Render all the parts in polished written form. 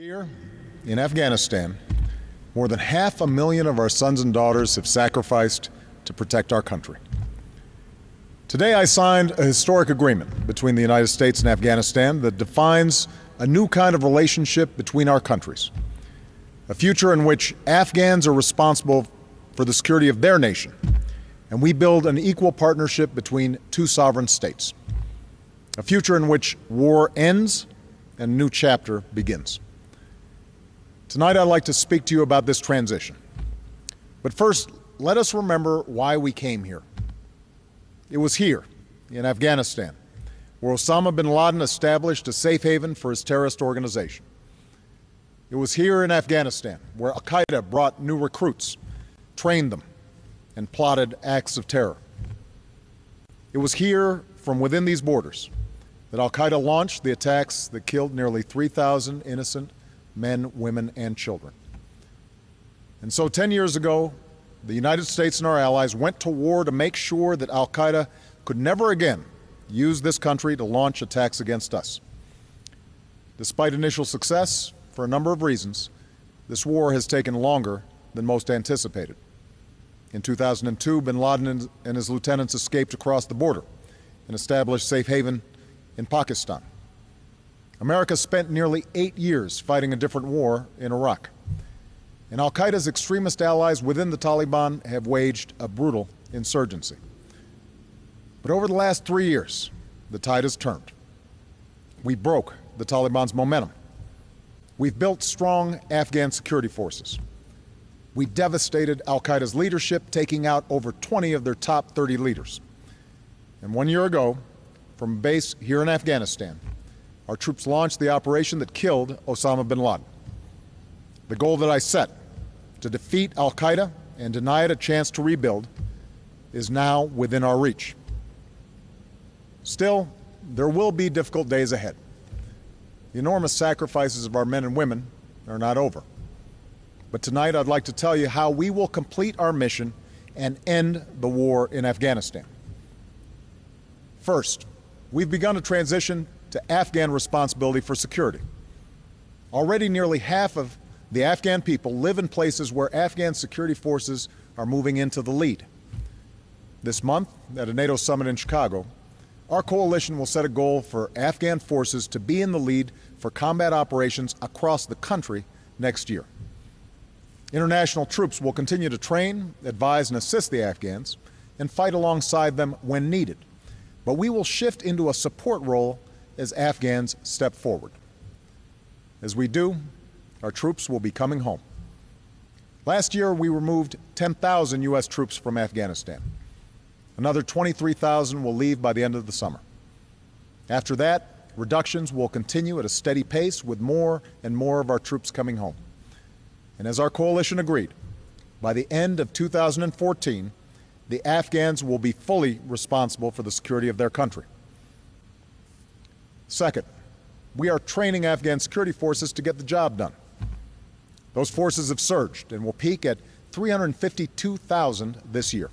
Here in Afghanistan, more than 500,000 of our sons and daughters have sacrificed to protect our country. Today I signed a historic agreement between the United States and Afghanistan that defines a new kind of relationship between our countries, a future in which Afghans are responsible for the security of their nation, and we build an equal partnership between two sovereign states, a future in which war ends and a new chapter begins. Tonight I'd like to speak to you about this transition. But first, let us remember why we came here. It was here, in Afghanistan, where Osama bin Laden established a safe haven for his terrorist organization. It was here in Afghanistan where Al-Qaeda brought new recruits, trained them, and plotted acts of terror. It was here, from within these borders, that Al-Qaeda launched the attacks that killed nearly 3,000 innocent men, women, and children. And so 10 years ago, the United States and our allies went to war to make sure that Al-Qaeda could never again use this country to launch attacks against us. Despite initial success, for a number of reasons, this war has taken longer than most anticipated. In 2002, bin Laden and his lieutenants escaped across the border and established safe haven in Pakistan. America spent nearly 8 years fighting a different war in Iraq. And Al-Qaeda's extremist allies within the Taliban have waged a brutal insurgency. But over the last 3 years, the tide has turned. We broke the Taliban's momentum. We've built strong Afghan security forces. We devastated Al-Qaeda's leadership, taking out over 20 of their top 30 leaders. And 1 year ago, from a base here in Afghanistan, our troops launched the operation that killed Osama bin Laden. The goal that I set, to defeat Al-Qaeda and deny it a chance to rebuild, is now within our reach. Still, there will be difficult days ahead. The enormous sacrifices of our men and women are not over. But tonight I'd like to tell you how we will complete our mission and end the war in Afghanistan. First, we've begun a transition to Afghan responsibility for security. Already nearly half of the Afghan people live in places where Afghan security forces are moving into the lead. This month, at a NATO summit in Chicago, our coalition will set a goal for Afghan forces to be in the lead for combat operations across the country next year. International troops will continue to train, advise, and assist the Afghans and fight alongside them when needed. But we will shift into a support role as Afghans step forward. As we do, our troops will be coming home. Last year, we removed 10,000 U.S. troops from Afghanistan. Another 23,000 will leave by the end of the summer. After that, reductions will continue at a steady pace, with more and more of our troops coming home. And as our coalition agreed, by the end of 2014, the Afghans will be fully responsible for the security of their country. Second, we are training Afghan security forces to get the job done. Those forces have surged and will peak at 352,000 this year.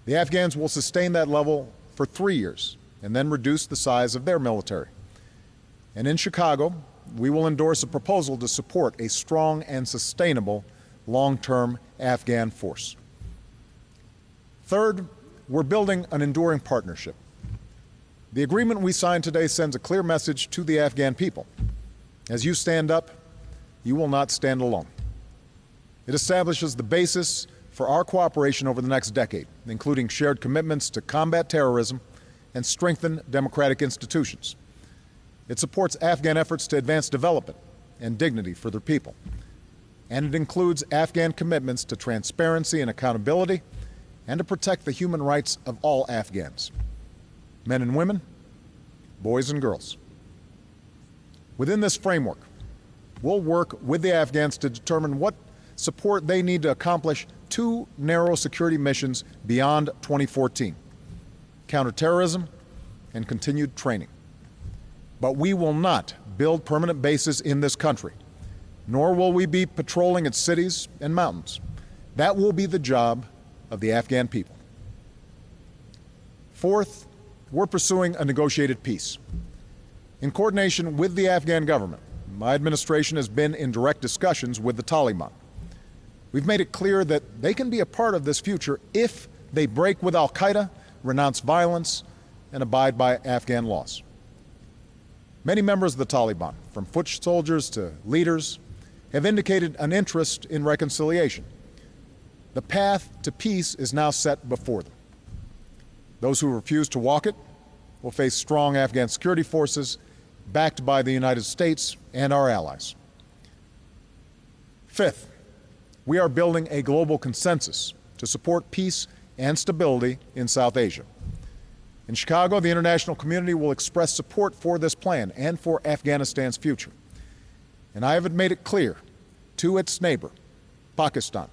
The Afghans will sustain that level for 3 years and then reduce the size of their military. And in Chicago, we will endorse a proposal to support a strong and sustainable long-term Afghan force. Third, we're building an enduring partnership. The agreement we signed today sends a clear message to the Afghan people. As you stand up, you will not stand alone. It establishes the basis for our cooperation over the next decade, including shared commitments to combat terrorism and strengthen democratic institutions. It supports Afghan efforts to advance development and dignity for their people. And it includes Afghan commitments to transparency and accountability and to protect the human rights of all Afghans, men and women, boys and girls. Within this framework, we'll work with the Afghans to determine what support they need to accomplish 2 narrow security missions beyond 2014: counterterrorism and continued training. But we will not build permanent bases in this country, nor will we be patrolling its cities and mountains. That will be the job of the Afghan people. Fourth, we're pursuing a negotiated peace. In coordination with the Afghan government, my administration has been in direct discussions with the Taliban. We've made it clear that they can be a part of this future if they break with al-Qaeda, renounce violence, and abide by Afghan laws. Many members of the Taliban, from foot soldiers to leaders, have indicated an interest in reconciliation. The path to peace is now set before them. Those who refuse to walk it will face strong Afghan security forces backed by the United States and our allies. Fifth, we are building a global consensus to support peace and stability in South Asia. In Chicago, the international community will express support for this plan and for Afghanistan's future. And I have made it clear to its neighbor, Pakistan,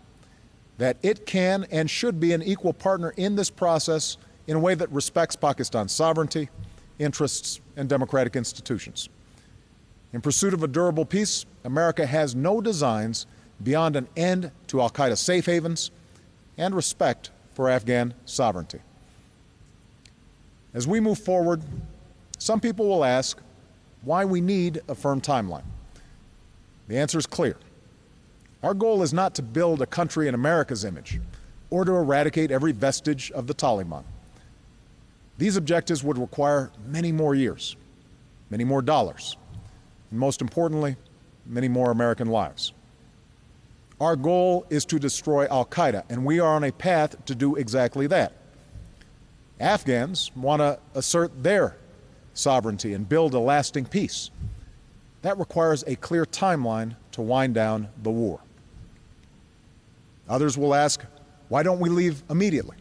that it can and should be an equal partner in this process in a way that respects Pakistan's sovereignty, interests, and democratic institutions. In pursuit of a durable peace, America has no designs beyond an end to al-Qaeda safe havens and respect for Afghan sovereignty. As we move forward, some people will ask why we need a firm timeline. The answer is clear. Our goal is not to build a country in America's image or to eradicate every vestige of the Taliban. These objectives would require many more years, many more dollars, and most importantly, many more American lives. Our goal is to destroy al-Qaeda, and we are on a path to do exactly that. Afghans want to assert their sovereignty and build a lasting peace. That requires a clear timeline to wind down the war. Others will ask, why don't we leave immediately?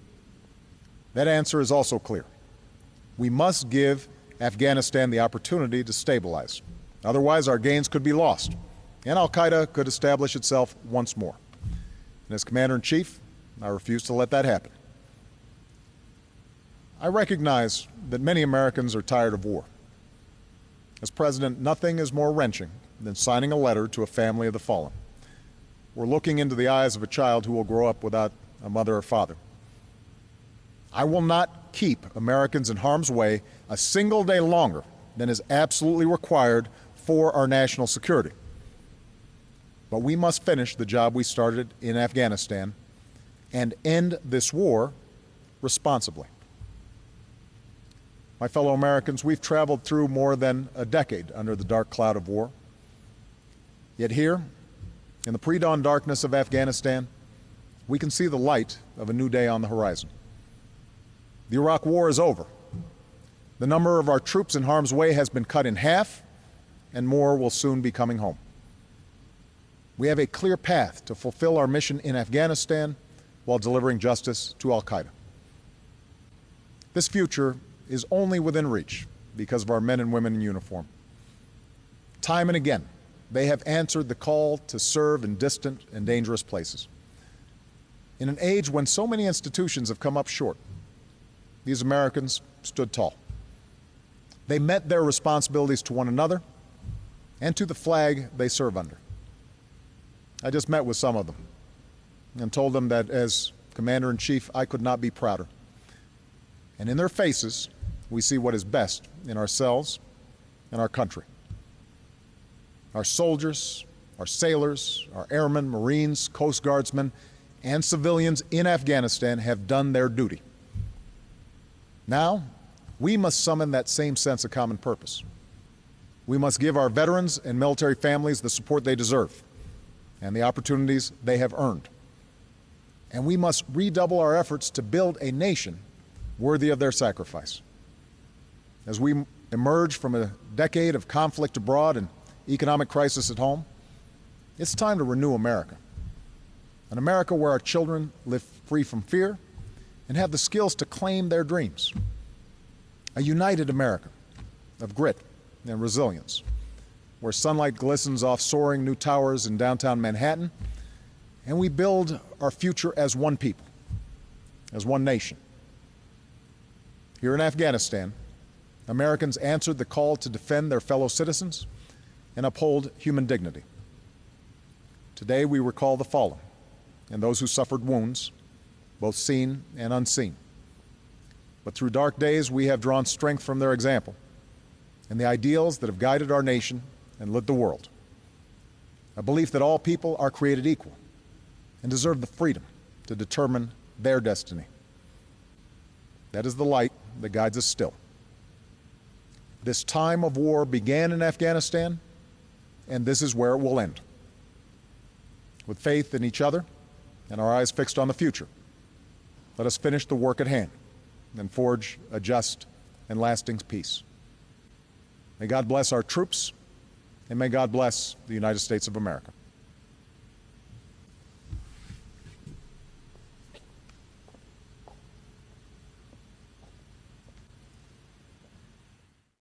That answer is also clear. We must give Afghanistan the opportunity to stabilize. Otherwise, our gains could be lost, and al-Qaeda could establish itself once more. And as Commander-in-Chief, I refuse to let that happen. I recognize that many Americans are tired of war. As president, nothing is more wrenching than signing a letter to a family of the fallen. We're looking into the eyes of a child who will grow up without a mother or father. I will not keep Americans in harm's way a single day longer than is absolutely required for our national security. But we must finish the job we started in Afghanistan and end this war responsibly. My fellow Americans, we've traveled through more than a decade under the dark cloud of war. Yet here, in the pre-dawn darkness of Afghanistan, we can see the light of a new day on the horizon. The Iraq War is over. The number of our troops in harm's way has been cut in half, and more will soon be coming home. We have a clear path to fulfill our mission in Afghanistan while delivering justice to al-Qaeda. This future is only within reach because of our men and women in uniform. Time and again, they have answered the call to serve in distant and dangerous places. In an age when so many institutions have come up short, these Americans stood tall. They met their responsibilities to one another and to the flag they serve under. I just met with some of them and told them that as Commander-in-Chief, I could not be prouder. And in their faces, we see what is best in ourselves and our country. Our soldiers, our sailors, our airmen, Marines, Coast Guardsmen, and civilians in Afghanistan have done their duty. Now, we must summon that same sense of common purpose. We must give our veterans and military families the support they deserve and the opportunities they have earned. And we must redouble our efforts to build a nation worthy of their sacrifice. As we emerge from a decade of conflict abroad and economic crisis at home, it's time to renew America. An America where our children live free from fear and have the skills to claim their dreams. A united America of grit and resilience, where sunlight glistens off soaring new towers in downtown Manhattan, and we build our future as one people, as one nation. Here in Afghanistan, Americans answered the call to defend their fellow citizens and uphold human dignity. Today we recall the fallen and those who suffered wounds, both seen and unseen. But through dark days, we have drawn strength from their example and the ideals that have guided our nation and lit the world. a belief that all people are created equal and deserve the freedom to determine their destiny. That is the light that guides us still. This time of war began in Afghanistan, and this is where it will end. With faith in each other and our eyes fixed on the future, let us finish the work at hand and forge a just and lasting peace. May God bless our troops, and may God bless the United States of America.